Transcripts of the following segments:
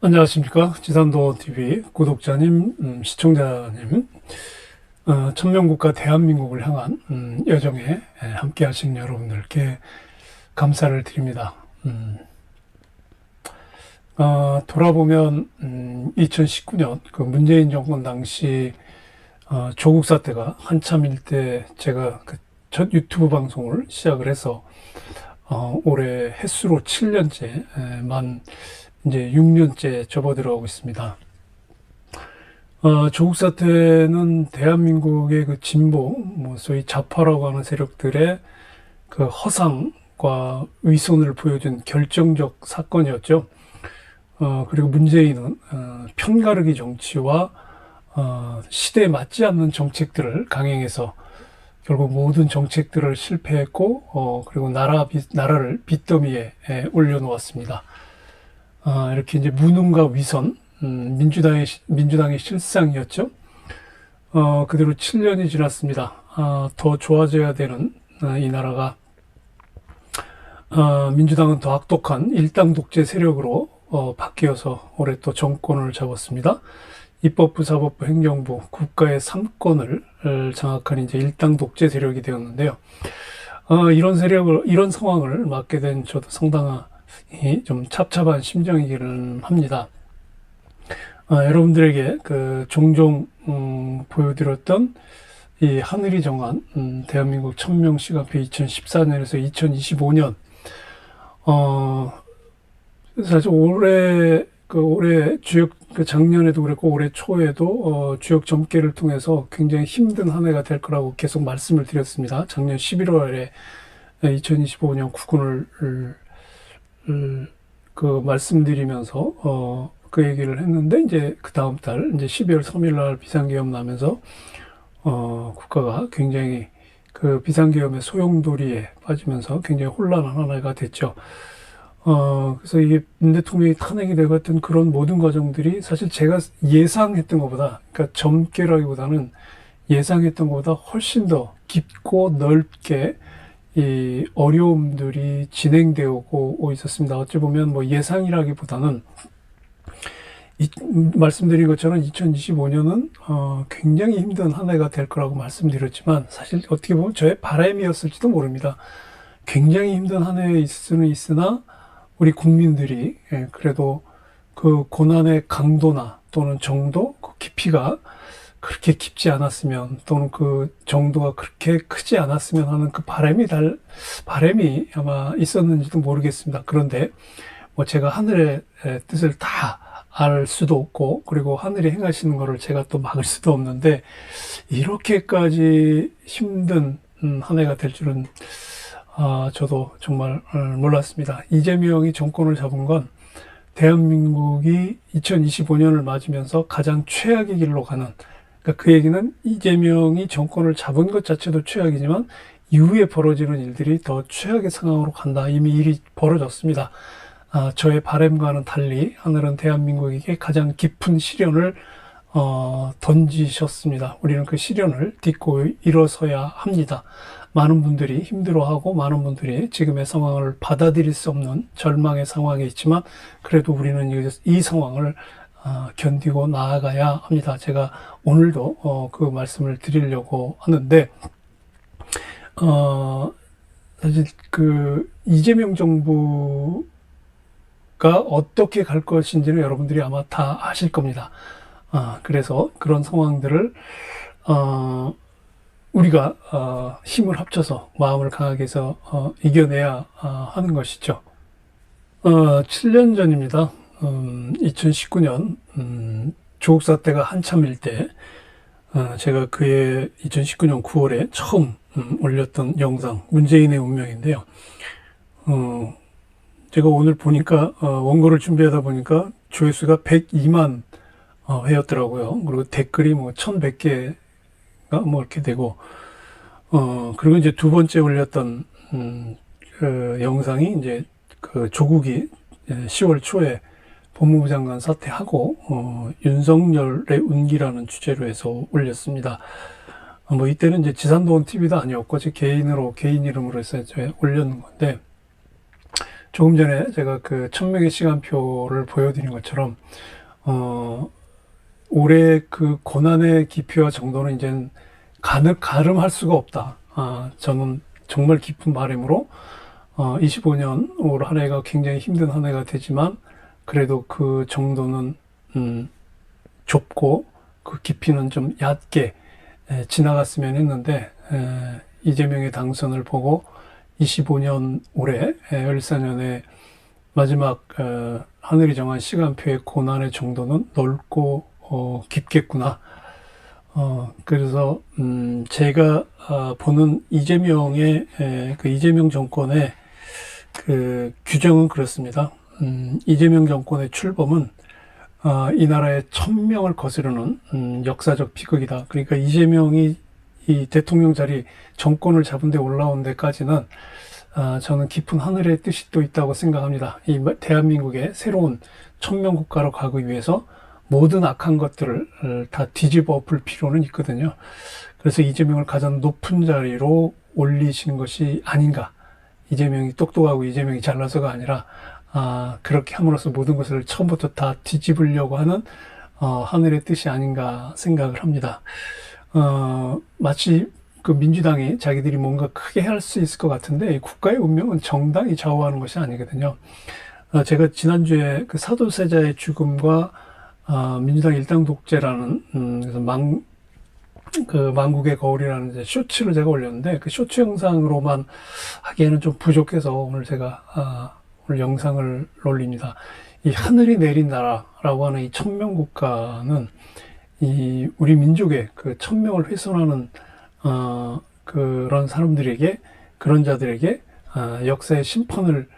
안녕하십니까. 지산도TV 구독자님, 시청자님, 천명국가 대한민국을 향한 여정에 함께 하신 여러분들께 감사를 드립니다. 돌아보면 2019년 그 문재인 정권 당시 조국 사태가 한참일 때 제가 그 첫 유튜브 방송을 시작을 해서 올해 햇수로 7년째 이제 6년째 접어들어가고 있습니다. 조국 사태는 대한민국의 그 진보, 소위 좌파라고 하는 세력들의 그 허상과 위선을 보여준 결정적 사건이었죠. 그리고 문재인은 편가르기 정치와 시대에 맞지 않는 정책들을 강행해서 결국 모든 정책들을 실패했고, 그리고 나라를 빚더미에 올려놓았습니다. 이렇게 이제 무능과 위선, 민주당의 실상이었죠. 그대로 7년이 지났습니다. 더 좋아져야 되는 이 나라가 민주당은 더 악독한 일당 독재 세력으로 바뀌어서 올해 또 정권을 잡았습니다. 입법부, 사법부, 행정부, 국가의 3권을 장악한 이제 일당 독재 세력이 되었는데요. 이런 상황을 맡게 된 저도 상당히 좀 찹찹한 심정이기는 합니다. 여러분들에게 그 종종 보여드렸던 이 하늘이 정한 대한민국 천명 시간표 2014년에서 2025년 사실 올해 주역 작년에도 그랬고 올해 초에도 주역 점괘를 통해서 굉장히 힘든 한 해가 될 거라고 계속 말씀을 드렸습니다. 작년 11월에 2025년 국군을 말씀드리면서 그 얘기를 했는데, 이제 그 다음 달 이제 12월 3일 날 비상계엄 나면서 국가가 굉장히 그 비상계엄의 소용돌이에 빠지면서 굉장히 혼란한 한 해가 됐죠. 그래서 이게 문 대통령이 탄핵이 되고 했던 그런 모든 과정들이 사실 제가 예상했던 것보다, 그러니까 점괘라기보다는 예상했던 것보다 훨씬 더 깊고 넓게 이 어려움들이 진행되고 있었습니다. 어찌 보면 예상이라기보다는 말씀드린 것처럼 2025년은 굉장히 힘든 한 해가 될 거라고 말씀드렸지만, 사실 어떻게 보면 저의 바람이었을지도 모릅니다. 굉장히 힘든 한 해일 수는 있으나 우리 국민들이 그래도 그 고난의 강도나 또는 정도, 그 깊이가 그렇게 깊지 않았으면, 또는 그 정도가 그렇게 크지 않았으면 하는 그 바람이 아마 있었는지도 모르겠습니다. 그런데 제가 하늘의 뜻을 다 알 수도 없고, 그리고 하늘이 행하시는 것을 제가 또 막을 수도 없는데, 이렇게까지 힘든 한 해가 될 줄은 저도 정말 몰랐습니다. 이재명이 정권을 잡은 건 대한민국이 2025년을 맞으면서 가장 최악의 길로 가는, 그러니까 그 얘기는 이재명이 정권을 잡은 것 자체도 최악이지만 이후에 벌어지는 일들이 더 최악의 상황으로 간다. 이미 일이 벌어졌습니다. 저의 바람과는 달리 하늘은 대한민국에게 가장 깊은 시련을 던지셨습니다. 우리는 그 시련을 딛고 일어서야 합니다. 많은 분들이 힘들어하고 많은 분들이 지금의 상황을 받아들일 수 없는 절망의 상황에 있지만, 그래도 우리는 이 상황을 견디고 나아가야 합니다. 제가 오늘도 그 말씀을 드리려고 하는데, 사실 그 이재명 정부가 어떻게 갈 것인지는 여러분들이 아마 다 아실 겁니다. 그래서 그런 상황들을 우리가 힘을 합쳐서 마음을 강하게 해서 이겨내야 하는 것이죠. 7년 전입니다. 2019년 조국 사태가 한참일 때 제가 그해 2019년 9월에 처음 올렸던 영상, 문재인의 운명인데요. 제가 오늘 보니까 원고를 준비하다 보니까 조회수가 102만 회였더라고요. 그리고 댓글이 1100개가 이렇게 되고, 그리고 이제 두 번째 올렸던 그 영상이 이제 그 조국이 10월 초에 법무부 장관 사퇴하고 윤석열의 운기라는 주제로 해서 올렸습니다. 이때는 이제 지산도원 TV도 아니었고 제 개인 이름으로 해서 올렸는 건데, 조금 전에 제가 그 1000명의 시간표를 보여드린 것처럼, 올해 그 고난의 깊이와 정도는 이젠 가름할 수가 없다. 저는 정말 깊은 바람으로, 25년 올 한 해가 굉장히 힘든 한 해가 되지만, 그래도 그 정도는, 좁고, 그 깊이는 좀 얕게 지나갔으면 했는데, 이재명의 당선을 보고 25년 올해 14년의 마지막 하늘이 정한 시간표의 고난의 정도는 넓고 깊겠구나. 그래서 제가 보는 이재명의 그 이재명 정권의 그 규정은 그렇습니다. 이재명 정권의 출범은 이 나라의 1000명을 거스르는 역사적 비극이다. 그러니까 이재명이 이 대통령 자리 정권을 잡은 데 올라온 데까지는 저는 깊은 하늘의 뜻이 또 있다고 생각합니다. 이 대한민국의 새로운 1000명 국가로 가기 위해서 모든 악한 것들을 다 뒤집어 엎을 필요는 있거든요. 그래서 이재명을 가장 높은 자리로 올리신 것이 아닌가. 이재명이 똑똑하고 이재명이 잘나서가 아니라 그렇게 함으로써 모든 것을 처음부터 다 뒤집으려고 하는 하늘의 뜻이 아닌가 생각을 합니다. 마치 그 민주당이 자기들이 뭔가 크게 할 수 있을 것 같은데 국가의 운명은 정당이 좌우하는 것이 아니거든요. 제가 지난주에 그 사도세자의 죽음과 민주당 일당 독재라는 그래서 망국의 거울이라는 이제 쇼츠를 제가 올렸는데 그 쇼츠 영상으로만 하기에는 좀 부족해서 오늘 제가 오늘 영상을 올립니다. 이 하늘이 내린 나라라고 하는 이 1000명 국가는 이 우리 민족의 그 1000명을 훼손하는 그런 사람들에게 그런 자들에게 역사의 심판을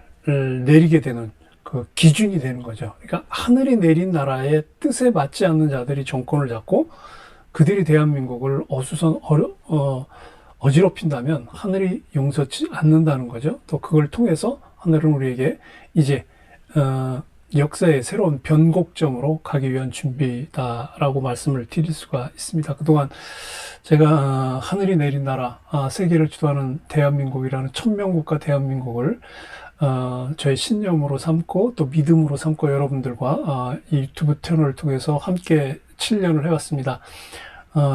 내리게 되는 그 기준이 되는 거죠. 그러니까 하늘이 내린 나라의 뜻에 맞지 않는 자들이 정권을 잡고 그들이 대한민국을 어지럽힌다면 하늘이 용서치 않는다는 거죠. 또 그걸 통해서 하늘은 우리에게 이제 역사의 새로운 변곡점으로 가기 위한 준비다라고 말씀을 드릴 수가 있습니다. 그동안 제가 하늘이 내린 나라, 세계를 주도하는 대한민국이라는 1000명 국가 대한민국을 저의 신념으로 삼고 또 믿음으로 삼고 여러분들과 이 유튜브 채널을 통해서 함께 7년을 해왔습니다.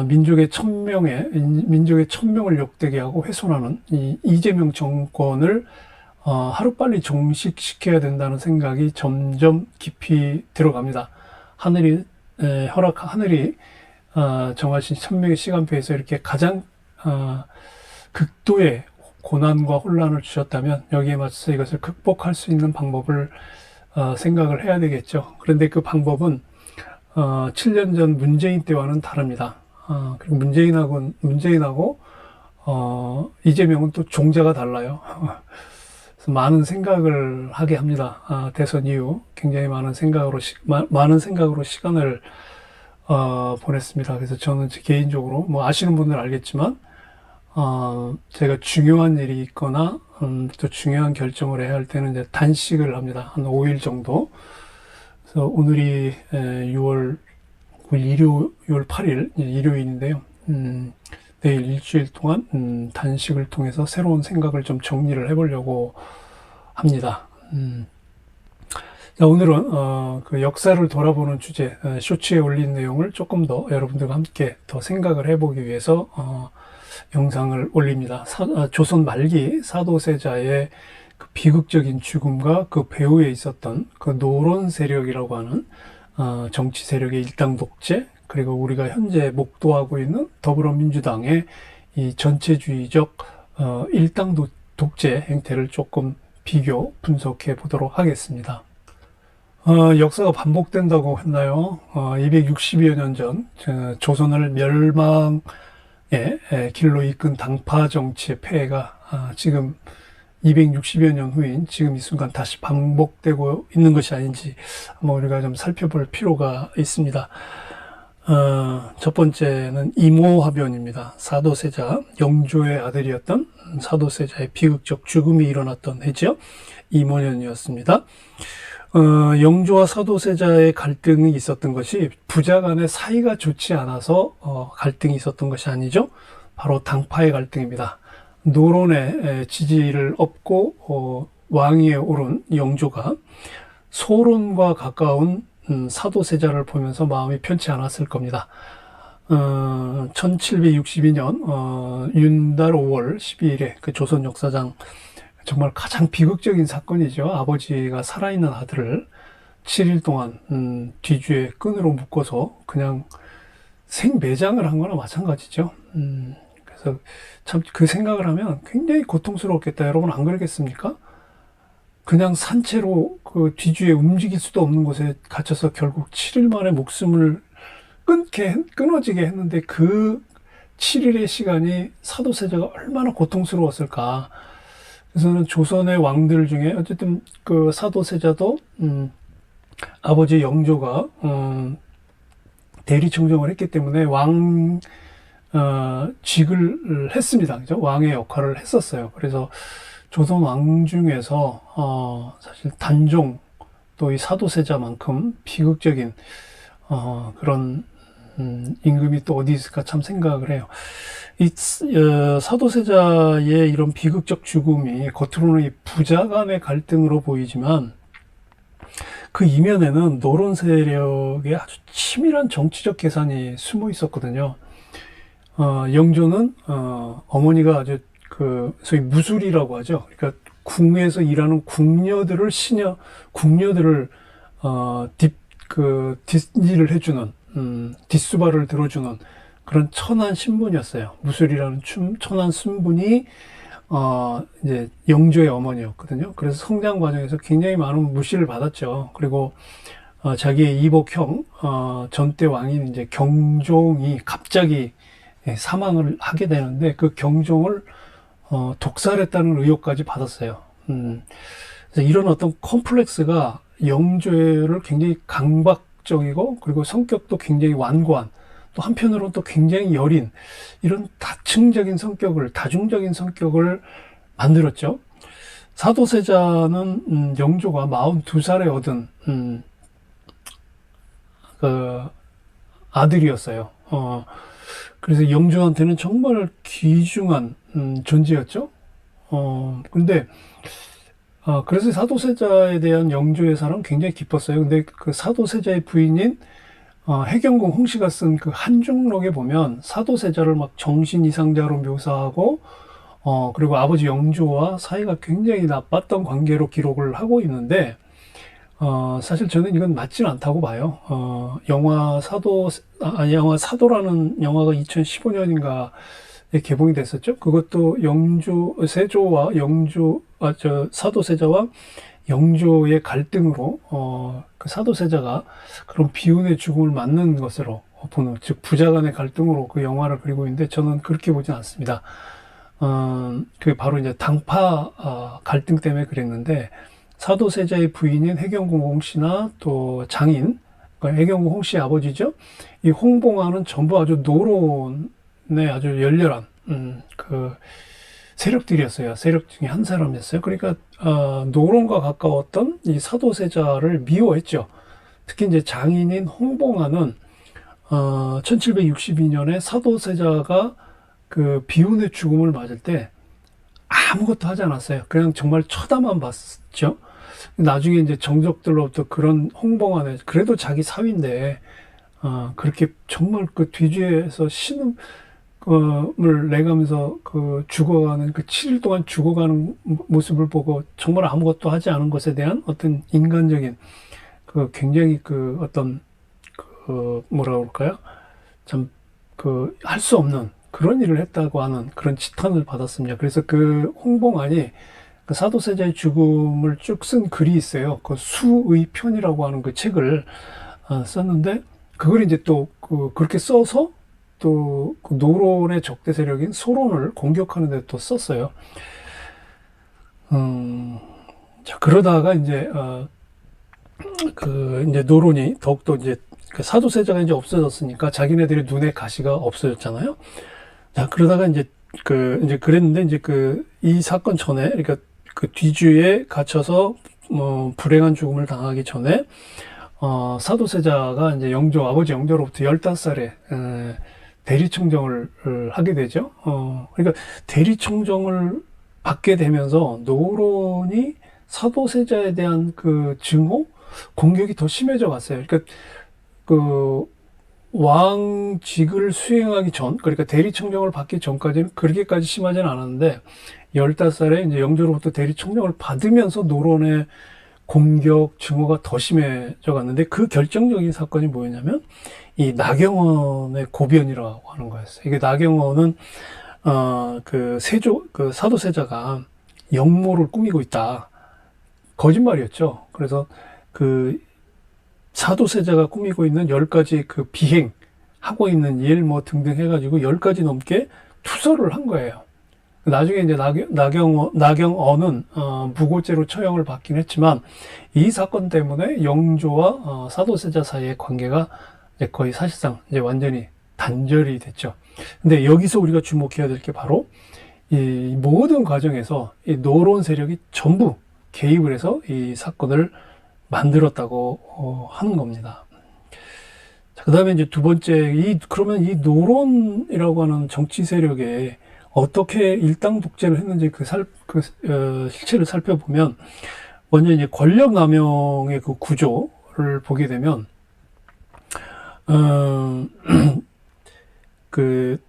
민족의 1000명을 욕되게 하고 훼손하는 이 이재명 정권을 하루빨리 종식시켜야 된다는 생각이 점점 깊이 들어갑니다. 하늘이 정하신 1000명의 시간표에서 이렇게 가장 극도의 고난과 혼란을 주셨다면 여기에 맞춰서 이것을 극복할 수 있는 방법을 생각을 해야 되겠죠. 그런데 그 방법은 7년 전 문재인 때와는 다릅니다. 그리고 문재인하고 이재명은 또 종자가 달라요. 그래서 많은 생각을 하게 합니다. 대선 이후 굉장히 많은 생각으로 시간을 보냈습니다. 그래서 저는 개인적으로 뭐 아시는 분들은 알겠지만 제가 중요한 일이 있거나 또 중요한 결정을 해야 할 때는 이제 단식을 합니다. 한 5일 정도. 그래서 오늘이 6월 8일 일요일인데요. 내일 일주일 동안 단식을 통해서 새로운 생각을 좀 정리를 해보려고 합니다. 자, 오늘은 그 역사를 돌아보는 주제, 쇼츠에 올린 내용을 조금 더 여러분들과 함께 더 생각을 해보기 위해서 영상을 올립니다. 조선 말기 사도세자의 그 비극적인 죽음과 그 배후에 있었던 그 노론 세력이라고 하는 정치 세력의 일당 독재, 그리고 우리가 현재 목도하고 있는 더불어민주당의 이 전체주의적 일당 독재 행태를 조금 비교 분석해 보도록 하겠습니다. 역사가 반복된다고 했나요? 260여 년 전 조선을 멸망의 길로 이끈 당파 정치의 폐해가 지금 260여 년 후인 지금 이 순간 다시 반복되고 있는 것이 아닌지 한번 우리가 좀 살펴볼 필요가 있습니다. 첫 번째는 이모화변입니다. 사도세자 영조의 아들이었던 사도세자의 비극적 죽음이 일어났던 해죠. 이모년이었습니다. 영조와 사도세자의 갈등이 있었던 것이 부자 간의 사이가 좋지 않아서 갈등이 있었던 것이 아니죠. 바로 당파의 갈등입니다. 노론의 지지를 얻고 왕위에 오른 영조가 소론과 가까운 사도세자를 보면서 마음이 편치 않았을 겁니다. 1762년 윤달 5월 12일에 그 조선 역사상 정말 가장 비극적인 사건이죠. 아버지가 살아있는 아들을 7일 동안 뒤주에 끈으로 묶어서 그냥 생매장을 한 거나 마찬가지죠. 그래서 참 그 생각을 하면 굉장히 고통스러웠겠다. 여러분 안 그러겠습니까? 그냥 산채로 그 뒤주에 움직일 수도 없는 곳에 갇혀서 결국 7일 만에 목숨을 끊어지게 했는데 그 7일의 시간이 사도세자가 얼마나 고통스러웠을까. 그래서는 조선의 왕들 중에 어쨌든 그 사도세자도 아버지 영조가 대리청정을 했기 때문에 직을 했습니다. 그죠? 왕의 역할을 했었어요. 그래서 조선 왕 중에서 사실 단종 또 이 사도세자만큼 비극적인 그런 임금이 또 어디 있을까 참 생각을 해요. 이 사도세자의 이런 비극적 죽음이 겉으로는 이 부자 간의 갈등으로 보이지만 그 이면에는 노론 세력의 아주 치밀한 정치적 계산이 숨어 있었거든요. 영조는 어머니가 아주 그 소위 무술이라고 하죠. 그러니까 궁에서 일하는 궁녀들을 뒷일을 해주는 뒷수발을 들어주는 그런 천한 신분이었어요. 무술이라는 천한 신분이 이제 영조의 어머니였거든요. 그래서 성장 과정에서 굉장히 많은 무시를 받았죠. 그리고 자기의 이복형 전대 왕인 이제 경종이 갑자기 사망을 하게 되는데 그 경종을 독살했다는 의혹까지 받았어요. 그래서 이런 어떤 컴플렉스가 영조를 굉장히 강박적이고 그리고 성격도 굉장히 완고한 또 한편으로는 또 굉장히 여린 이런 다중적인 성격을 만들었죠. 사도세자는 영조가 42살에 얻은 그 아들이었어요. 그래서 영조한테는 정말 귀중한 존재였죠. 근데 그래서 사도세자에 대한 영조의 사랑은 굉장히 깊었어요. 근데 그 사도세자의 부인인 해경궁 홍씨가 쓴 그 한중록에 보면 사도세자를 막 정신 이상자로 묘사하고 그리고 아버지 영조와 사이가 굉장히 나빴던 관계로 기록을 하고 있는데 사실 저는 이건 맞지는 않다고 봐요. 영화 사도라는 영화가 2015년인가에 개봉이 됐었죠. 그것도 사도세자와 영조의 갈등으로 그 사도세자가 그런 비운의 죽음을 맞는 것으로 보는, 즉 부자 간의 갈등으로 그 영화를 그리고 있는데 저는 그렇게 보진 않습니다. 그게 바로 이제 당파 갈등 때문에 그랬는데 사도세자의 부인인 해경궁 홍씨나 또 장인, 그러니까 해경궁 홍씨의 아버지죠. 이 홍봉안은 전부 아주 노론의 아주 열렬한 그 세력들이었어요. 세력 중에 한 사람이었어요. 그러니까 노론과 가까웠던 이 사도세자를 미워했죠. 특히 이제 장인인 홍봉안은 1762년에 사도세자가 그 비운의 죽음을 맞을 때 아무것도 하지 않았어요. 그냥 정말 쳐다만 봤죠. 나중에 이제 정적들로부터 그런 홍봉안에 그래도 자기 사위인데 그렇게 정말 그 뒤주에서 신음을 내가면서 그 죽어가는 그 7일 동안 죽어가는 모습을 보고 정말 아무것도 하지 않은 것에 대한 어떤 인간적인 그 굉장히 그 어떤 그 뭐라 그럴까요? 참 그 할 수 없는 그런 일을 했다고 하는 그런 지탄을 받았습니다. 그래서 그 홍봉안이 그 사도세자의 죽음을 쭉 쓴 글이 있어요. 그 수의 편이라고 하는 그 책을 썼는데 그걸 이제 또 그렇게 써서 또 그 노론의 적대 세력인 소론을 공격하는 데 또 썼어요. 자, 그러다가 이제 이제 노론이 더욱더 이제 그 사도세자가 이제 없어졌으니까 자기네들의 눈에 가시가 없어졌잖아요. 자, 그러다가 이제 이제 그랬는데 이제 이 사건 전에 그러니까 그 뒤주에 갇혀서 불행한 죽음을 당하기 전에 사도세자가 이제 아버지 영조로부터 15살에 대리청정을 하게 되죠. 그러니까 대리청정을 받게 되면서 노론이 사도세자에 대한 그 증오, 공격이 더 심해져 갔어요. 그러니까 그 왕직을 수행하기 전, 그러니까 대리청정을 받기 전까지는 그렇게까지 심하지는 않았는데 15살에 이제 영조로부터 대리청정을 받으면서 노론의 공격, 증오가 더 심해져 갔는데 그 결정적인 사건이 뭐였냐면 이 나경원의 고변이라고 하는 거였어요. 이게 나경원은 그 사도세자가 영모를 꾸미고 있다. 거짓말이었죠. 그래서 그 사도세자가 꾸미고 있는 10가지 그 비행, 하고 있는 일 뭐 등등 해가지고 10가지 넘게 투서를 한 거예요. 나중에 이제 나경원은 무고죄로 처형을 받긴 했지만 이 사건 때문에 영조와 사도세자 사이의 관계가 이제 거의 사실상 이제 완전히 단절이 됐죠. 근데 여기서 우리가 주목해야 될 게 바로 이 모든 과정에서 이 노론 세력이 전부 개입을 해서 이 사건을 만들었다고 하는 겁니다. 자, 그다음에 이제 두 번째, 그러면 이 노론이라고 하는 정치 세력에 어떻게 일당 독재를 했는지 실체를 살펴보면, 먼저 이제 권력 남용의 그 구조를 보게 되면, 그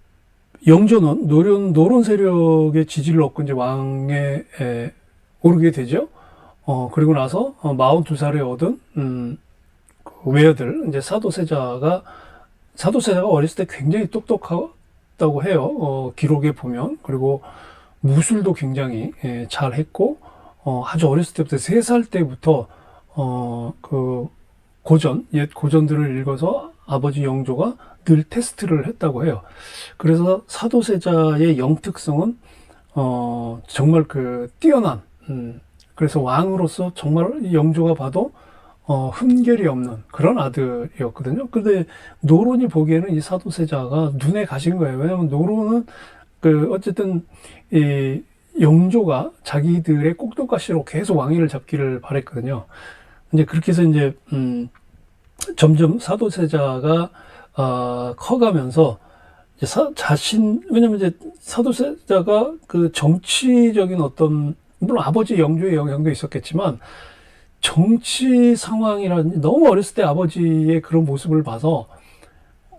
영조는 노론 세력의 지지를 얻고 이제 왕에 오르게 되죠. 그리고 나서 42살에 얻은 그 외아들 이제 사도세자가 어렸을 때 굉장히 똑똑하다고 해요. 기록에 보면. 그리고 무술도 굉장히 잘했고 아주 어렸을 때부터 3살 때부터 그 옛 고전들을 읽어서 아버지 영조가 늘 테스트를 했다고 해요. 그래서 사도세자의 영특성은 정말 그 뛰어난 그래서 왕으로서 정말 영조가 봐도 흠결이 없는 그런 아들이었거든요. 근데 노론이 보기에는 이 사도세자가 눈에 가신 거예요. 왜냐하면 노론은 어쨌든 이 영조가 자기들의 꼭두가시로 계속 왕위를 잡기를 바랬거든요. 이제 그렇게 해서 이제 점점 사도세자가 커가면서 왜냐면 이제 사도세자가 그 정치적인 어떤, 물론 아버지 영조의 영향도 있었겠지만, 정치 상황이라든지 너무 어렸을 때 아버지의 그런 모습을 봐서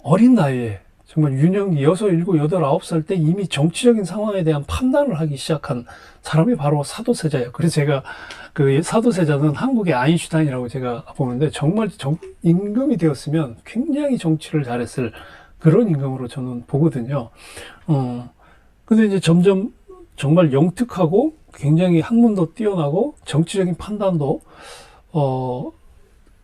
어린 나이에 정말 유년기 6, 7, 8, 9살 때 이미 정치적인 상황에 대한 판단을 하기 시작한 사람이 바로 사도세자예요. 그래서 제가 그 사도세자는 한국의 아인슈타인이라고 제가 보는데 정말 임금이 되었으면 굉장히 정치를 잘했을 그런 임금으로 저는 보거든요. 근데 이제 점점 정말 영특하고 굉장히 학문도 뛰어나고 정치적인 판단도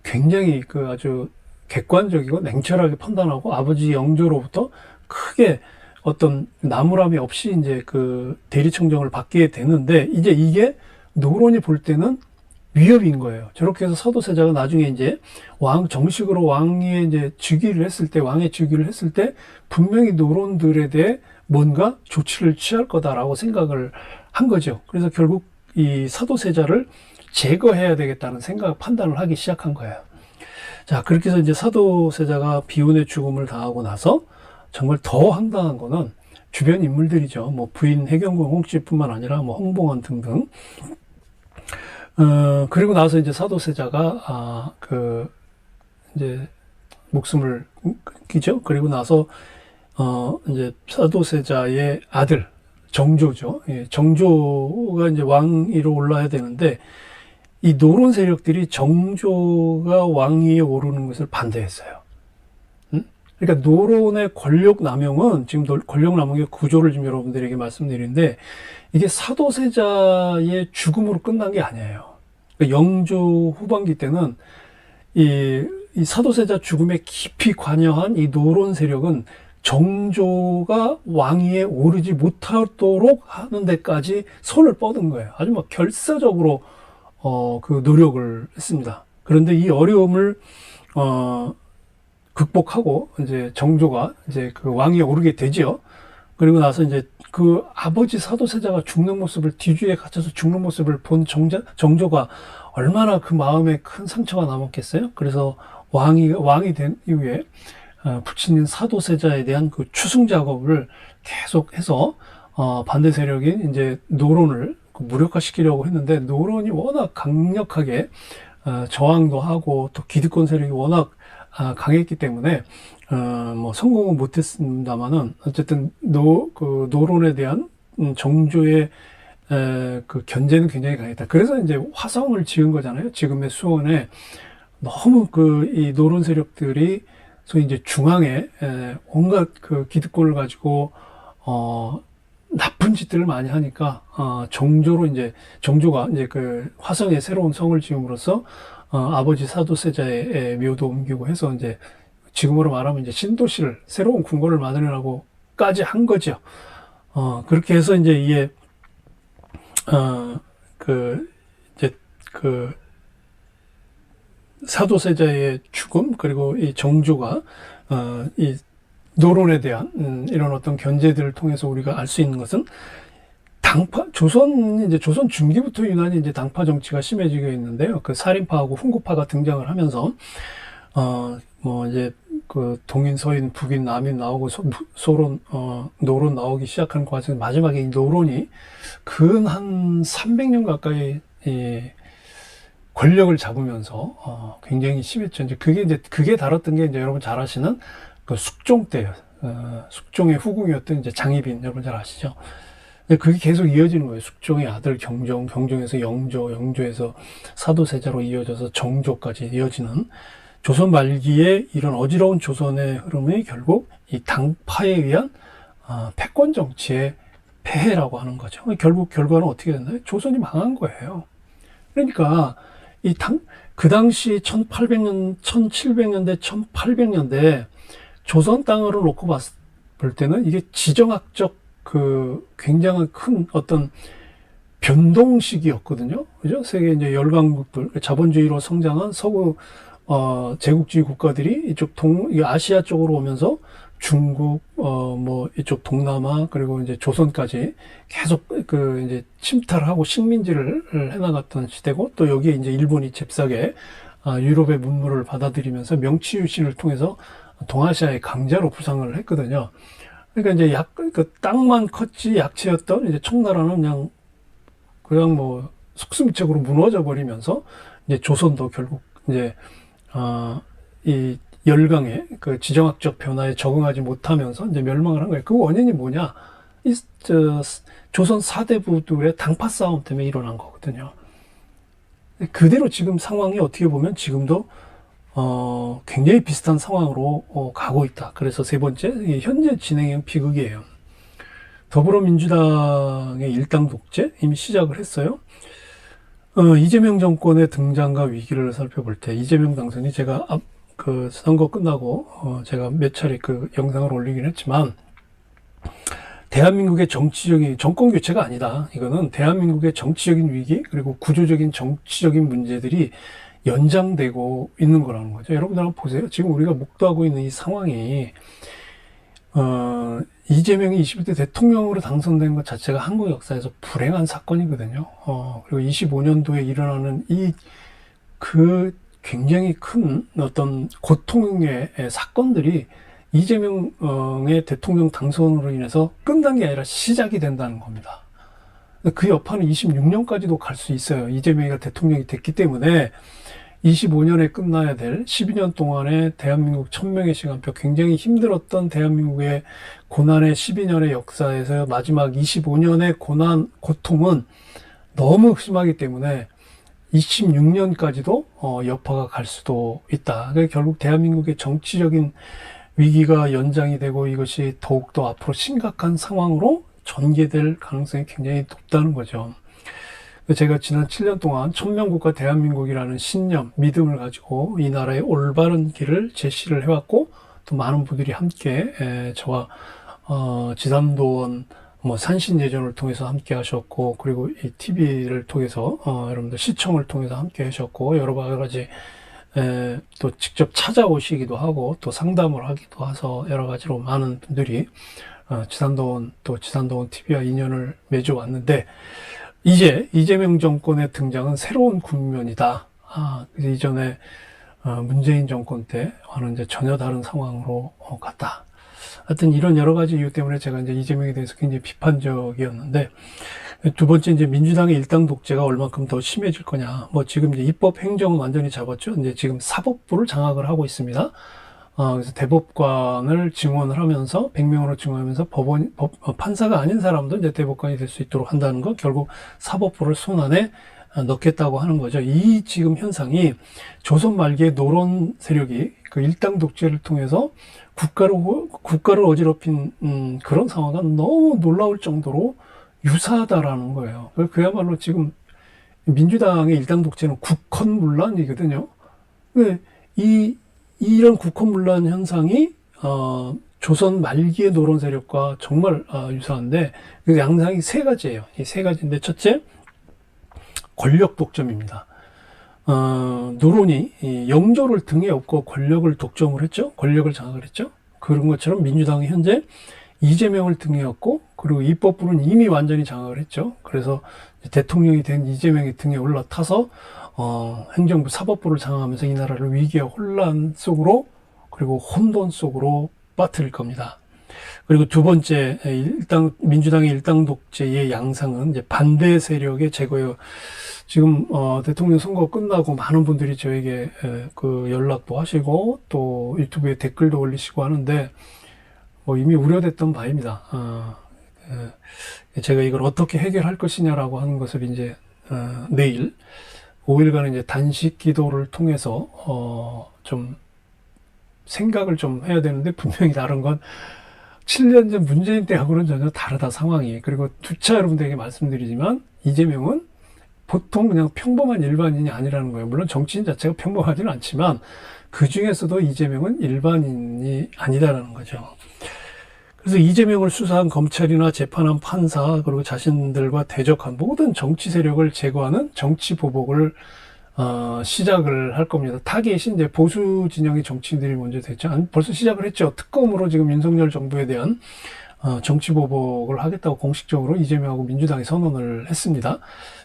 굉장히 그 아주 객관적이고 냉철하게 판단하고 아버지 영조로부터 크게 어떤 나무람이 없이 이제 그 대리청정을 받게 되는데, 이제 이게 노론이 볼 때는 위협인 거예요. 저렇게 해서 사도세자가 나중에 이제 정식으로 왕위에 이제 왕의 즉위를 했을 때 분명히 노론들에 대해 뭔가 조치를 취할 거다라고 생각을 한 거죠. 그래서 결국 이 사도세자를 제거해야 되겠다는 판단을 하기 시작한 거예요. 자, 그렇게 해서 이제 사도세자가 비운의 죽음을 당하고 나서 정말 더 황당한 거는 주변 인물들이죠. 뭐 부인 해경궁 홍씨뿐만 아니라 뭐 홍봉원 등등. 그리고 나서 이제 사도세자가 이제 목숨을 끊기죠. 그리고 나서 이제 사도세자의 아들 정조죠. 예, 정조가 이제 왕위로 올라야 되는데 이 노론 세력들이 정조가 왕위에 오르는 것을 반대했어요. 그러니까 노론의 권력 남용은 지금 권력 남용의 구조를 지금 여러분들에게 말씀드리는데 이게 사도세자의 죽음으로 끝난 게 아니에요. 그러니까 영조 후반기 때는 이 사도세자 죽음에 깊이 관여한 이 노론 세력은 정조가 왕위에 오르지 못하도록 하는 데까지 손을 뻗은 거예요. 아주 막 결사적으로 그 노력을 했습니다. 그런데 이 어려움을 극복하고 이제 정조가 이제 그 왕위에 오르게 되죠. 그리고 나서 이제 그 아버지 사도세자가 죽는 모습을, 뒤주에 갇혀서 죽는 모습을 본 정조가 얼마나 그 마음에 큰 상처가 남았겠어요. 그래서 왕이 된 이후에 부친인 사도세자에 대한 그 추승 작업을 계속해서 반대 세력인 이제 노론을 무력화시키려고 했는데 노론이 워낙 강력하게 저항도 하고 또 기득권 세력이 워낙 강했기 때문에 뭐 성공은 못했습니다만은 어쨌든 노론에 대한 정조의 그 견제는 굉장히 강했다. 그래서 이제 화성을 지은 거잖아요. 지금의 수원에 너무 이 노론 세력들이 소위 이제 중앙에 온갖 그 기득권을 가지고 나쁜 짓들을 많이 하니까 정조가 이제 그 화성에 새로운 성을 지음으로써 아버지 사도세자의 묘도 옮기고 해서 이제 지금으로 말하면 이제 신도시를 새로운 궁궐을 만들라고까지 한 거죠. 그렇게 해서 이제 이게 이제 사도세자의 죽음, 그리고 이 정조가, 이 노론에 대한, 이런 어떤 견제들을 통해서 우리가 알 수 있는 것은 조선 중기부터 유난히 이제 당파 정치가 심해지게 있는데요. 그 살인파하고 훈구파가 등장을 하면서, 뭐 이제 그 동인, 서인, 북인, 남인 나오고 노론 나오기 시작한 과정, 마지막에 이 노론이 근 한 300년 가까이 권력을 잡으면서 굉장히 심했죠. 이제 그게 다뤘던 게 이제 여러분 잘 아시는 그 숙종 때예요. 숙종의 후궁이었던 이제 장희빈, 여러분 잘 아시죠? 그게 계속 이어지는 거예요. 숙종의 아들 경종에서 영조, 영조에서 사도세자로 이어져서 정조까지 이어지는 조선 말기에 이런 어지러운 조선의 흐름이 결국 이 당파에 의한 패권 정치의 폐해라고 하는 거죠. 결국 결과는 어떻게 됐나요? 조선이 망한 거예요. 그러니까 그 당시 1700년대, 1800년대 조선 땅을 놓고 볼 때는 이게 지정학적 굉장한 큰 어떤 변동 시기였거든요. 그죠? 세계 이제 열강국들, 자본주의로 성장한 서구, 제국주의 국가들이 이쪽 아시아 쪽으로 오면서 중국, 뭐 이쪽 동남아, 그리고 이제 조선까지 계속 이제 침탈하고 식민지를 해나갔던 시대고, 또 여기에 이제 일본이 잽싸게 유럽의 문물을 받아들이면서 명치유신을 통해서 동아시아의 강자로 부상을 했거든요. 그러니까 이제 땅만 컸지 약체였던 이제 청나라는 그냥 뭐 속수무책으로 무너져 버리면서 이제 조선도 결국 이제 이 열강의 그 지정학적 변화에 적응하지 못하면서 이제 멸망을 한 거예요. 그 원인이 뭐냐? 조선 사대부들의 당파 싸움 때문에 일어난 거거든요. 그대로 지금 상황이 어떻게 보면 지금도 굉장히 비슷한 상황으로 가고 있다. 그래서 세 번째, 현재 진행형 비극이에요. 더불어민주당의 일당 독재 이미 시작을 했어요. 이재명 정권의 등장과 위기를 살펴볼 때 이재명 당선이 제가 선거 끝나고 제가 몇 차례 그 영상을 올리긴 했지만, 대한민국의 정권 교체가 아니다. 이거는 대한민국의 정치적인 위기, 그리고 구조적인 정치적인 문제들이 연장되고 있는 거라는 거죠. 여러분들 한번 보세요. 지금 우리가 목도하고 있는 이 상황이, 이재명이 21대 대통령으로 당선된 것 자체가 한국 역사에서 불행한 사건이거든요. 그리고 25년도에 일어나는 굉장히 큰 어떤 고통의 사건들이 이재명의 대통령 당선으로 인해서 끝난 게 아니라 시작이 된다는 겁니다. 그 여파는 26년까지도 갈 수 있어요. 이재명이가 대통령이 됐기 때문에 25년에 끝나야 될 12년 동안의 대한민국 1000명의 시간표, 굉장히 힘들었던 대한민국의 고난의 12년의 역사에서 마지막 25년의 고통은 너무 심하기 때문에 26년까지도 여파가 갈 수도 있다. 그러니까 결국 대한민국의 정치적인 위기가 연장이 되고 이것이 더욱더 앞으로 심각한 상황으로 전개될 가능성이 굉장히 높다는 거죠. 제가 지난 7년 동안 천명국가 대한민국이라는 신념, 믿음을 가지고 이 나라의 올바른 길을 제시를 해왔고, 또 많은 분들이 함께 저와 지담도원 산신예전을 통해서 함께 하셨고, 그리고 이 TV를 통해서 여러분들 시청을 통해서 함께 하셨고, 여러 가지 또 직접 찾아오시기도 하고 또 상담을 하기도 해서 여러 가지로 많은 분들이 지담도원 TV와 인연을 맺어왔는데, 이제 이재명 정권의 등장은 새로운 국면이다. 그래서 이전에 문재인 정권 때와는 이제 전혀 다른 상황으로 갔다. 하여튼 이런 여러 가지 이유 때문에 제가 이제 이재명에 대해서 굉장히 비판적이었는데, 두 번째 이제 민주당의 일당 독재가 얼만큼 더 심해질 거냐. 뭐 지금 이제 입법 행정은 완전히 잡았죠. 이제 지금 사법부를 장악을 하고 있습니다. 그래서 대법관을 증원을 하면서 100명으로 증원하면서 판사가 아닌 사람도 이제 대법관이 될 수 있도록 한다는 거, 결국 사법부를 손안에 넣겠다고 하는 거죠. 이 지금 현상이 조선 말기의 노론 세력이 그 일당 독재를 통해서 국가를 어지럽힌 그런 상황이 너무 놀라울 정도로 유사하다라는 거예요. 그야말로 지금 민주당의 일당 독재는 국헌문란이거든요. 이런 국헌문란 현상이 조선 말기의 노론 세력과 정말 유사한데, 그 양상이 세 가지예요. 이 세 가지인데, 첫째, 권력 독점입니다. 노론이 영조를 등에 업고 권력을 독점을 했죠. 권력을 장악을 했죠. 그런 것처럼 민주당이 현재 이재명을 등에 업고, 그리고 입법부는 이미 완전히 장악을 했죠. 그래서 대통령이 된 이재명이 등에 올라타서 행정부 사법부를 장악하면서 이 나라를 위기와 혼란 속으로, 그리고 혼돈 속으로 빠뜨릴 겁니다. 그리고 두 번째, 민주당의 일당 독재의 양상은 이제 반대 세력의 제거예요. 지금 대통령 선거 끝나고 많은 분들이 저에게 그 연락도 하시고 또 유튜브에 댓글도 올리시고 하는데, 뭐 이미 우려됐던 바입니다. 제가 이걸 어떻게 해결할 것이냐라고 하는 것을 이제 내일 5일간 이제 단식 기도를 통해서 좀 생각을 좀 해야 되는데, 분명히 다른 건 7년 전 문재인 때하고는 전혀 다르다, 상황이. 그리고 두차 여러분들에게 말씀드리지만, 이재명은 보통 그냥 평범한 일반인이 아니라는 거예요. 물론 정치인 자체가 평범하지는 않지만 그 중에서도 이재명은 일반인이 아니다라는 거죠. 그래서 이재명을 수사한 검찰이나 재판한 판사, 그리고 자신들과 대적한 모든 정치 세력을 제거하는 정치 보복을 시작을 할 겁니다. 타겟이 이제 보수 진영의 정치인들이 먼저 됐죠. 벌써 시작을 했죠. 특검으로 지금 윤석열 정부에 대한 정치 보복을 하겠다고 공식적으로 이재명하고 민주당이 선언을 했습니다.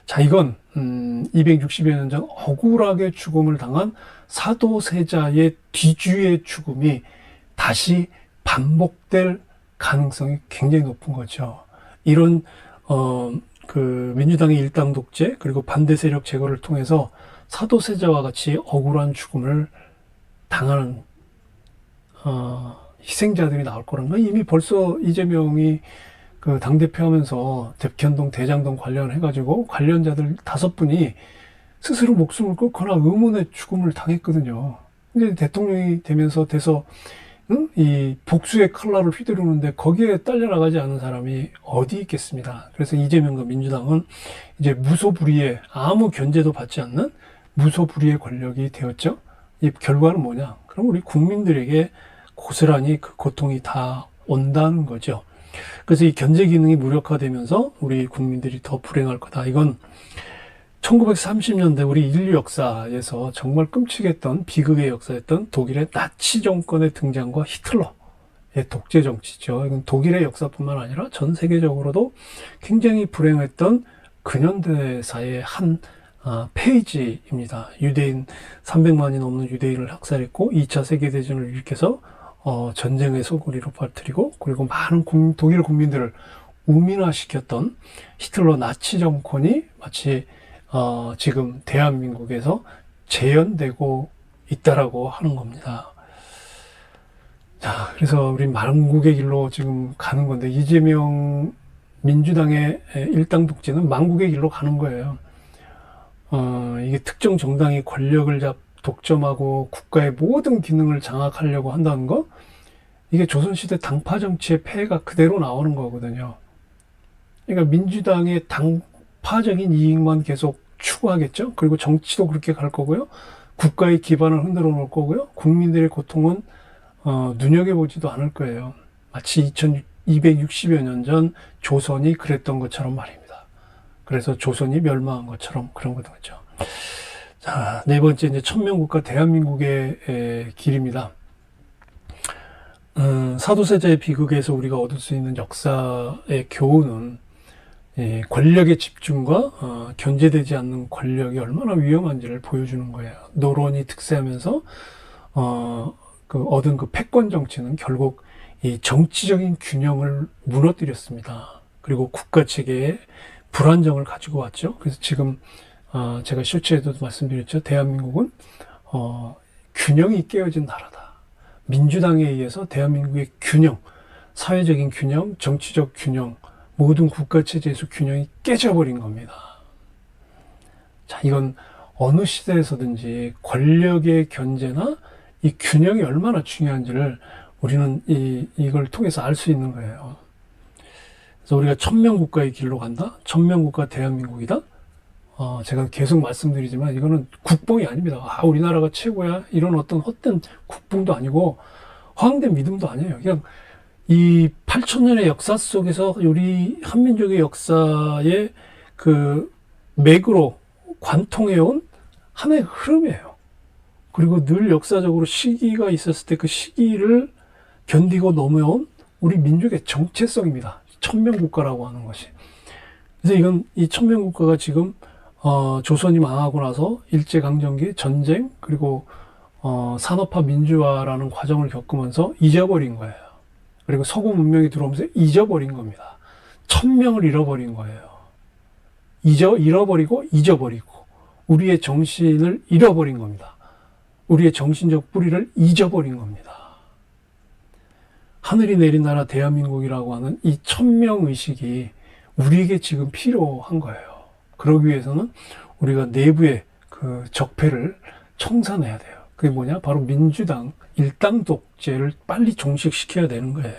자, 이건 260여 년 전 억울하게 죽음을 당한 사도세자의 뒤주의 죽음이 다시 반복될 가능성이 굉장히 높은 거죠. 이런 그 민주당의 일당 독재, 그리고 반대 세력 제거를 통해서 사도세자와 같이 억울한 죽음을 당하는 희생자들이 나올 거라는 건, 이미 벌써 이재명이 그 당대표 하면서 대편동, 대장동 관련해가지고 관련자들 5분이 스스로 목숨을 끊거나 의문의 죽음을 당했거든요. 근데 대통령이 돼서 이 복수의 칼날을 휘두르는데 거기에 딸려나가지 않은 사람이 어디 있겠습니다. 그래서 이재명과 민주당은 이제 무소불위의, 아무 견제도 받지 않는 무소불위의 권력이 되었죠. 이 결과는 뭐냐? 그럼 우리 국민들에게 고스란히 그 고통이 다 온다는 거죠. 그래서 이 견제 기능이 무력화되면서 우리 국민들이 더 불행할 거다. 이건 1930년대 우리 인류 역사에서 정말 끔찍했던 비극의 역사였던 독일의 나치 정권의 등장과 히틀러의 독재 정치죠. 이건 독일의 역사뿐만 아니라 전 세계적으로도 굉장히 불행했던 근현대사의 한 페이지입니다. 유대인 300만이 넘는 유대인을 학살했고 2차 세계대전을 일으켜서 전쟁의 소고리로 빠뜨리고, 그리고 많은 독일 국민들을 우민화시켰던 히틀러 나치 정권이 마치 지금 대한민국에서 재현되고 있다라고 하는 겁니다. 자, 그래서 우리 만국의 길로 지금 가는 건데, 이재명 민주당의 일당 독재는 만국의 길로 가는 거예요. 이게 특정 정당이 권력을 독점하고 국가의 모든 기능을 장악하려고 한다는 거, 이게 조선시대 당파 정치의 폐해가 그대로 나오는 거거든요. 그러니까 민주당의 당파적인 이익만 계속 추구하겠죠. 그리고 정치도 그렇게 갈 거고요. 국가의 기반을 흔들어 놓을 거고요. 국민들의 고통은 눈여겨보지도 않을 거예요. 마치 2260여 년 전 조선이 그랬던 것처럼 말입니다. 그래서 조선이 멸망한 것처럼 그런 거죠. 자, 네 번째, 이제 천명국가 대한민국의 길입니다. 사도세자의 비극에서 우리가 얻을 수 있는 역사의 교훈은, 권력의 집중과 견제되지 않는 권력이 얼마나 위험한지를 보여주는 거예요. 노론이 득세하면서 얻은 그 패권 정치는 결국 이 정치적인 균형을 무너뜨렸습니다. 그리고 국가 체계에 불안정을 가지고 왔죠. 그래서 지금 제가 쇼츠에도 말씀드렸죠. 대한민국은 균형이 깨어진 나라다. 민주당에 의해서 대한민국의 균형, 사회적인 균형, 정치적 균형, 모든 국가 체제에서 균형이 깨져버린 겁니다. 자, 이건 어느 시대에서든지 권력의 견제나 이 균형이 얼마나 중요한지를 우리는 이걸 통해서 알 수 있는 거예요. 그래서 우리가 천명국가의 길로 간다? 천명국가 대한민국이다? 제가 계속 말씀드리지만 이거는 국뽕이 아닙니다. 우리나라가 최고야. 이런 어떤 헛된 국뽕도 아니고 허황된 믿음도 아니에요. 그냥 이 8,000년의 역사 속에서 우리 한민족의 역사의 그 맥으로 관통해온 하나의 흐름이에요. 그리고 늘 역사적으로 시기가 있었을 때 그 시기를 견디고 넘어온 우리 민족의 정체성입니다. 천명국가라고 하는 것이. 그래서 이건 이 천명국가가 지금 조선이 망하고 나서 일제강점기 전쟁 그리고 산업화 민주화라는 과정을 겪으면서 잊어버린 거예요. 그리고 서구 문명이 들어오면서 잊어버린 겁니다. 천명을 잃어버린 거예요. 잃어버리고 잊어버리고 우리의 정신을 잃어버린 겁니다. 우리의 정신적 뿌리를 잊어버린 겁니다. 하늘이 내린 나라 대한민국이라고 하는 이 천명의식이 우리에게 지금 필요한 거예요. 그러기 위해서는 우리가 내부의 그 적폐를 청산해야 돼요. 그게 뭐냐? 바로 민주당 일당 독재를 빨리 종식시켜야 되는 거예요.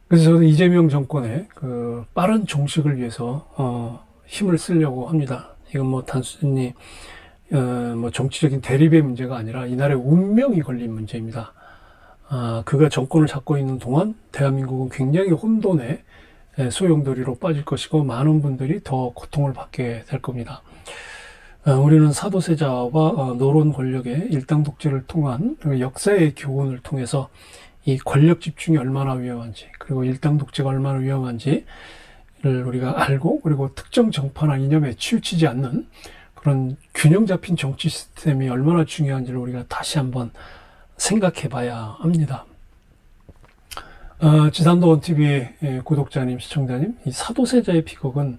그래서 저는 이재명 정권의 그 빠른 종식을 위해서 힘을 쓰려고 합니다. 이건 뭐 단순히 뭐 정치적인 대립의 문제가 아니라 이 나라의 운명이 걸린 문제입니다. 그가 정권을 잡고 있는 동안 대한민국은 굉장히 혼돈의 소용돌이로 빠질 것이고 많은 분들이 더 고통을 받게 될 겁니다. 우리는 사도세자와 노론 권력의 일당 독재를 통한 역사의 교훈을 통해서 이 권력 집중이 얼마나 위험한지 그리고 일당 독재가 얼마나 위험한지를 우리가 알고 그리고 특정 정파나 이념에 치우치지 않는 그런 균형 잡힌 정치 시스템이 얼마나 중요한지를 우리가 다시 한번 생각해 봐야 합니다. 지산도 원TV의 구독자님, 시청자님, 이 사도세자의 비극은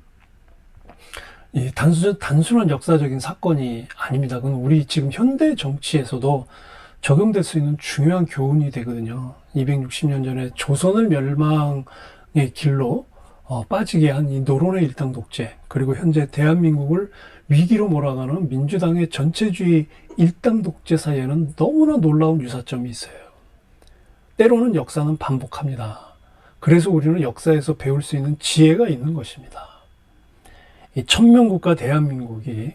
이 단순한 역사적인 사건이 아닙니다. 그건 우리 지금 현대 정치에서도 적용될 수 있는 중요한 교훈이 되거든요. 260년 전에 조선을 멸망의 길로 빠지게 한 이 노론의 일당 독재, 그리고 현재 대한민국을 위기로 몰아가는 민주당의 전체주의 일당 독재 사이에는 너무나 놀라운 유사점이 있어요. 때로는 역사는 반복합니다. 그래서 우리는 역사에서 배울 수 있는 지혜가 있는 것입니다. 이 천명국가 대한민국이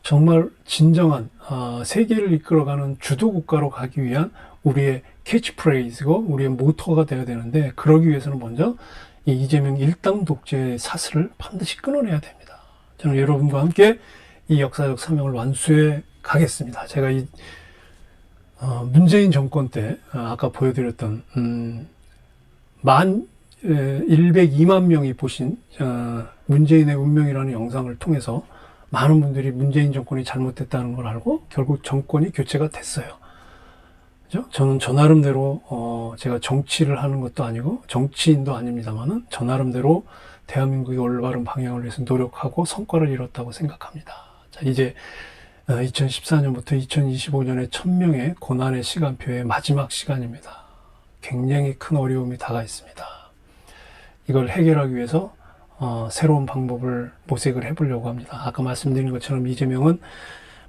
정말 진정한 세계를 이끌어가는 주도국가로 가기 위한 우리의 캐치프레이즈고 우리의 모토가 되어야 되는데, 그러기 위해서는 먼저 이 이재명 일당 독재의 사슬을 반드시 끊어내야 됩니다. 저는 여러분과 함께 이 역사적 사명을 완수해 가겠습니다. 제가 이 문재인 정권 때 아까 보여드렸던 102만 명이 보신 문재인의 운명이라는 영상을 통해서 많은 분들이 문재인 정권이 잘못됐다는 걸 알고 결국 정권이 교체가 됐어요. 그죠? 저는 저 나름대로 제가 정치를 하는 것도 아니고 정치인도 아닙니다만은 저 나름대로 대한민국의 올바른 방향을 위해서 노력하고 성과를 이뤘다고 생각합니다. 자, 이제 2014년부터 2025년의 1000명의 고난의 시간표의 마지막 시간입니다. 굉장히 큰 어려움이 다가 있습니다. 이걸 해결하기 위해서 새로운 방법을 모색을 해보려고 합니다. 아까 말씀드린 것처럼 이재명은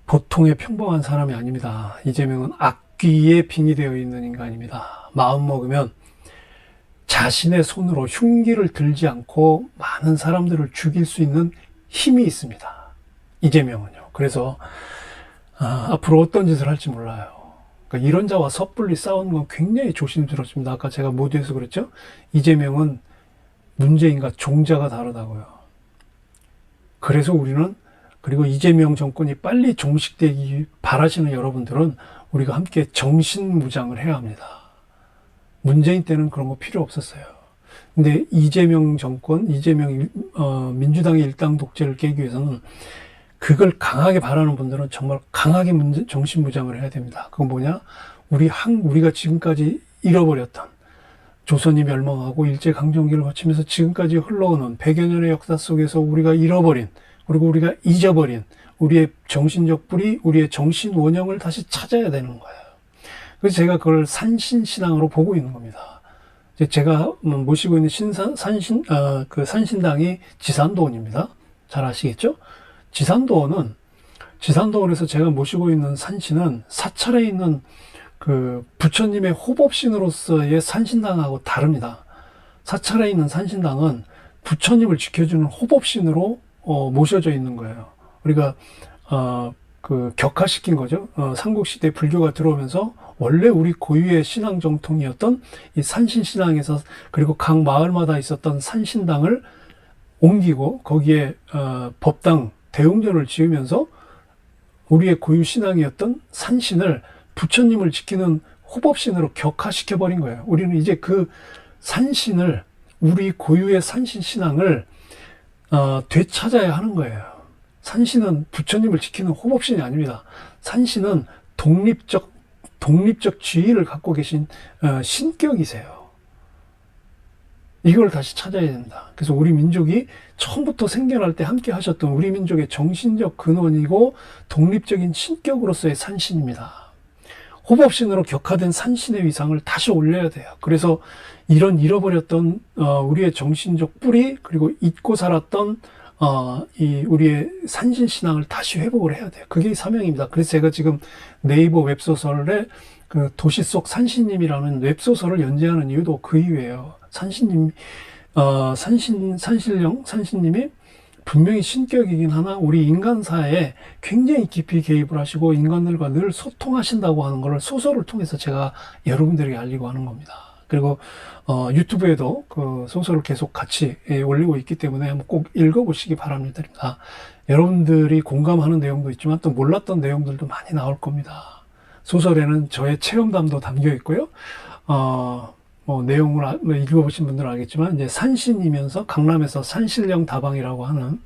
보통의 평범한 사람이 아닙니다. 이재명은 악귀에 빙의 되어 있는 인간입니다. 마음 먹으면 자신의 손으로 흉기를 들지 않고 많은 사람들을 죽일 수 있는 힘이 있습니다. 이재명은요. 그래서 앞으로 어떤 짓을 할지 몰라요. 그러니까 이런 자와 섣불리 싸우는 건 굉장히 조심스럽습니다. 아까 제가 모두에서 그랬죠. 이재명은 문재인과 종자가 다르다고요. 그래서 우리는, 그리고 이재명 정권이 빨리 종식되기 바라시는 여러분들은 우리가 함께 정신무장을 해야 합니다. 문재인 때는 그런 거 필요 없었어요. 근데 이재명 정권, 민주당의 일당 독재를 깨기 위해서는 그걸 강하게 바라는 분들은 정말 강하게 정신무장을 해야 됩니다. 그건 뭐냐? 우리가 지금까지 잃어버렸던, 조선이 멸망하고 일제강점기를 거치면서 지금까지 흘러오는 100여 년의 역사 속에서 우리가 잃어버린, 그리고 우리가 잊어버린 우리의 정신적 뿌리, 우리의 정신 원형을 다시 찾아야 되는 거예요. 그래서 제가 그걸 산신신앙으로 보고 있는 겁니다. 제가 모시고 있는 그 산신당이 지산도원입니다. 잘 아시겠죠? 지산도원에서 제가 모시고 있는 산신은 사찰에 있는 그 부처님의 호법신으로서의 산신당하고 다릅니다. 사찰에 있는 산신당은 부처님을 지켜주는 호법신으로 모셔져 있는 거예요. 우리가 그 격화시킨 거죠. 삼국시대 불교가 들어오면서 원래 우리 고유의 신앙 정통이었던 이 산신신앙에서, 그리고 각 마을마다 있었던 산신당을 옮기고 거기에 법당 대웅전을 지으면서 우리의 고유 신앙이었던 산신을 부처님을 지키는 호법신으로 격화시켜 버린 거예요. 우리는 이제 그 산신을, 우리 고유의 산신 신앙을 되찾아야 하는 거예요. 산신은 부처님을 지키는 호법신이 아닙니다. 산신은 독립적 지위를 갖고 계신 신격이세요. 이걸 다시 찾아야 된다. 그래서 우리 민족이 처음부터 생겨날 때 함께 하셨던 우리 민족의 정신적 근원이고 독립적인 신격으로서의 산신입니다. 호법신으로 격화된 산신의 위상을 다시 올려야 돼요. 그래서 이런 잃어버렸던 우리의 정신적 뿌리, 그리고 잊고 살았던 이 우리의 산신신앙을 다시 회복을 해야 돼요. 그게 사명입니다. 그래서 제가 지금 네이버 웹소설에 그 도시 속 산신님이라는 웹소설을 연재하는 이유도 그 이유예요. 산신님이 분명히 신격이긴 하나 우리 인간사에 굉장히 깊이 개입을 하시고 인간들과 늘 소통하신다고 하는 것을 소설을 통해서 제가 여러분들에게 알리고 하는 겁니다. 그리고 유튜브에도 그 소설을 계속 같이 올리고 있기 때문에 한번 꼭 읽어보시기 바랍니다. 여러분들이 공감하는 내용도 있지만 또 몰랐던 내용들도 많이 나올 겁니다. 소설에는 저의 체험담도 담겨 있고요. 내용을 읽어보신 분들은 알겠지만, 이제 산신이면서 강남에서 산신령 다방이라고 하는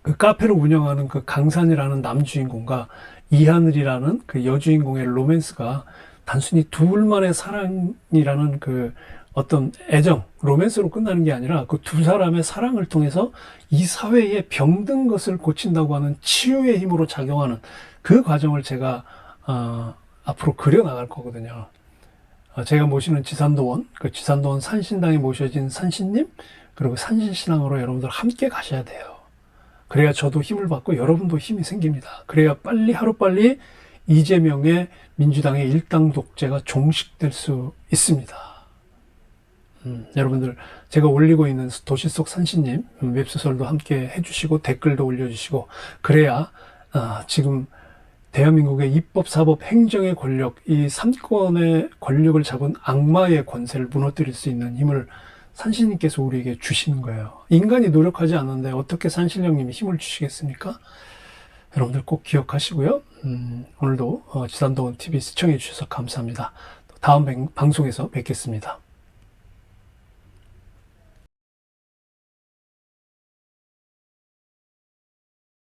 그 카페를 운영하는 그 강산이라는 남주인공과 이하늘이라는 그 여주인공의 로맨스가 단순히 둘만의 사랑이라는 그 어떤 애정, 로맨스로 끝나는 게 아니라 그 두 사람의 사랑을 통해서 이 사회의 병든 것을 고친다고 하는 치유의 힘으로 작용하는 그 과정을 제가 앞으로 그려나갈 거거든요. 제가 모시는 지산도원, 그 지산도원 산신당에 모셔진 산신님, 그리고 산신신앙으로 여러분들 함께 가셔야 돼요. 그래야 저도 힘을 받고 여러분도 힘이 생깁니다. 그래야 하루빨리 이재명의 민주당의 일당 독재가 종식될 수 있습니다. 여러분들, 제가 올리고 있는 도시 속 산신님 웹소설도 함께 해주시고 댓글도 올려주시고, 그래야 지금 대한민국의 입법, 사법, 행정의 권력, 이 3권의 권력을 잡은 악마의 권세를 무너뜨릴 수 있는 힘을 산신님께서 우리에게 주시는 거예요. 인간이 노력하지 않는데 어떻게 산신령님이 힘을 주시겠습니까? 여러분들 꼭 기억하시고요. 오늘도 지산도원 TV 시청해 주셔서 감사합니다. 다음 방송에서 뵙겠습니다.